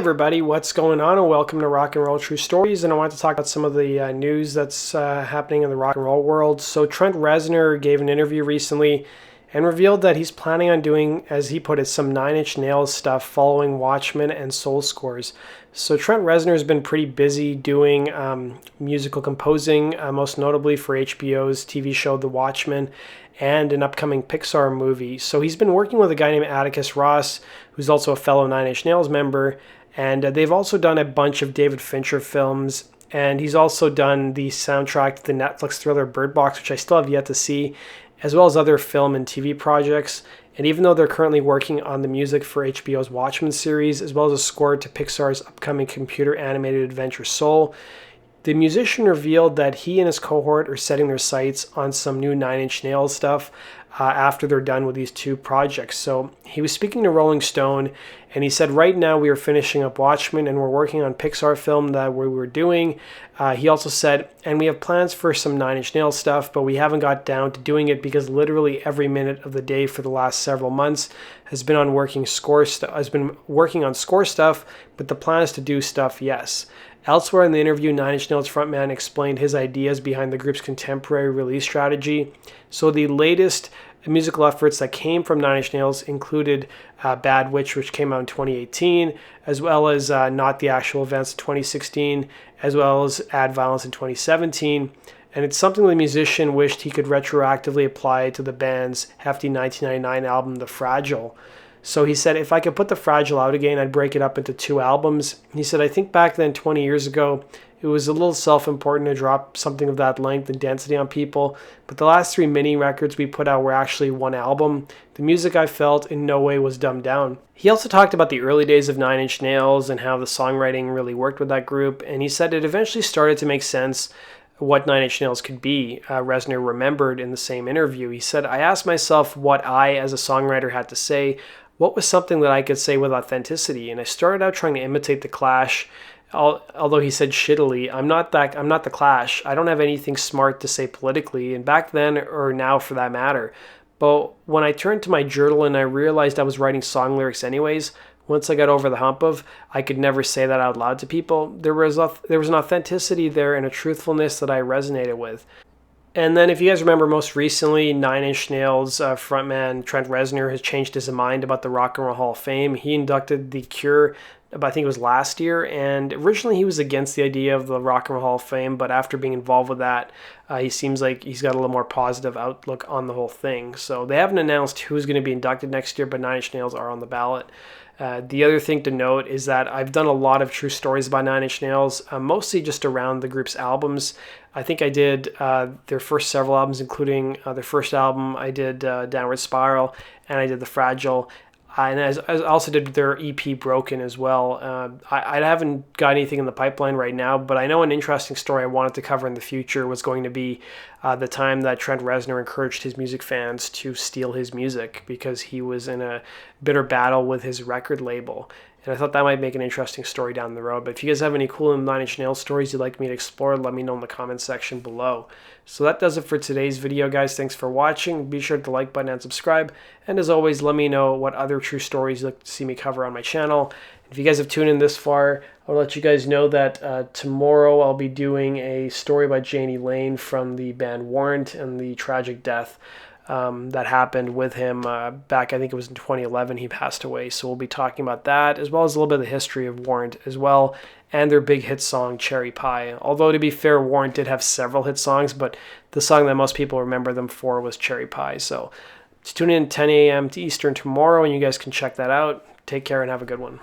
everybody, what's going on, and welcome to Rock and Roll True Stories. And I want to talk about some of the news that's happening in the rock and roll world. So Trent Reznor gave an interview recently and revealed that he's planning on doing, as he put it, some Nine Inch Nails stuff following Watchmen and Soul Scores. So Trent Reznor has been pretty busy doing musical composing, most notably for HBO's TV show The Watchmen and an upcoming Pixar movie. So he's been working with a guy named Atticus Ross, who's also a fellow Nine Inch Nails member, and they've also done a bunch of David Fincher films, and he's also done the soundtrack to the Netflix thriller Bird Box, which I still have yet to see, as well as other film and TV projects. And even though they're currently working on the music for HBO's Watchmen series, as well as a score to Pixar's upcoming computer animated adventure Soul, the musician revealed that he and his cohort are setting their sights on some new Nine Inch Nails stuff after they're done with these two projects. So he was speaking to Rolling Stone, and he said, right now we are finishing up Watchmen and we're working on Pixar film that we were doing. He also said, and we have plans for some Nine Inch Nails stuff, but we haven't got down to doing it because literally every minute of the day for the last several months has been on working on score stuff, but the plan is to do stuff, yes. Elsewhere in the interview, Nine Inch Nails frontman explained his ideas behind the group's contemporary release strategy. So the latest musical efforts that came from Nine Inch Nails included Bad Witch, which came out in 2018, as well as Not the Actual Events in 2016, as well as Add Violence in 2017. And it's something the musician wished he could retroactively apply to the band's hefty 1999 album, The Fragile. So he said, if I could put The Fragile out again, I'd break it up into two albums. He said, I think back then, 20 years ago, it was a little self-important to drop something of that length and density on people, but the last three mini records we put out were actually one album. The music, I felt, in no way was dumbed down. He also talked about the early days of Nine Inch Nails and how the songwriting really worked with that group, and he said it eventually started to make sense what Nine Inch Nails could be. Reznor remembered in the same interview. He said, I asked myself what I, as a songwriter, had to say. What was something that I could say with authenticity? And I started out trying to imitate The Clash, although he said shittily, I'm not The Clash. I don't have anything smart to say politically, and back then, or now for that matter. But when I turned to my journal and I realized I was writing song lyrics anyways, once I got over the hump of, I could never say that out loud to people, there was an authenticity there and a truthfulness that I resonated with. And then if you guys remember, most recently, Nine Inch Nails frontman Trent Reznor has changed his mind about the Rock and Roll Hall of Fame. He inducted The Cure, I think it was last year, and originally he was against the idea of the Rock and Roll Hall of Fame, but after being involved with that, he seems like he's got a little more positive outlook on the whole thing. So they haven't announced who's going to be inducted next year, but Nine Inch Nails are on the ballot. The other thing to note is that I've done a lot of true stories about Nine Inch Nails, mostly just around the group's albums. I think I did their first several albums, including their first album. I did Downward Spiral, and I did The Fragile. And I also did their EP Broken as well. I haven't got anything in the pipeline right now, but I know an interesting story I wanted to cover in the future was going to be the time that Trent Reznor encouraged his music fans to steal his music because he was in a bitter battle with his record label. And I thought that might make an interesting story down the road. But if you guys have any cool Nine Inch Nails stories you'd like me to explore, let me know in the comments section below. So that does it for today's video, guys. Thanks for watching. Be sure to hit the like button and subscribe. And as always, let me know what other true stories you'd like to see me cover on my channel. If you guys have tuned in this far, I'll let you guys know that tomorrow I'll be doing a story by Janie Lane from the band Warrant and the tragic death that happened with him back, I think it was in 2011, he passed away. So we'll be talking about that, as well as a little bit of the history of Warrant as well, and their big hit song, Cherry Pie. Although, to be fair, Warrant did have several hit songs, but the song that most people remember them for was Cherry Pie. So tune in 10 a.m. to Eastern tomorrow, and you guys can check that out. Take care and have a good one.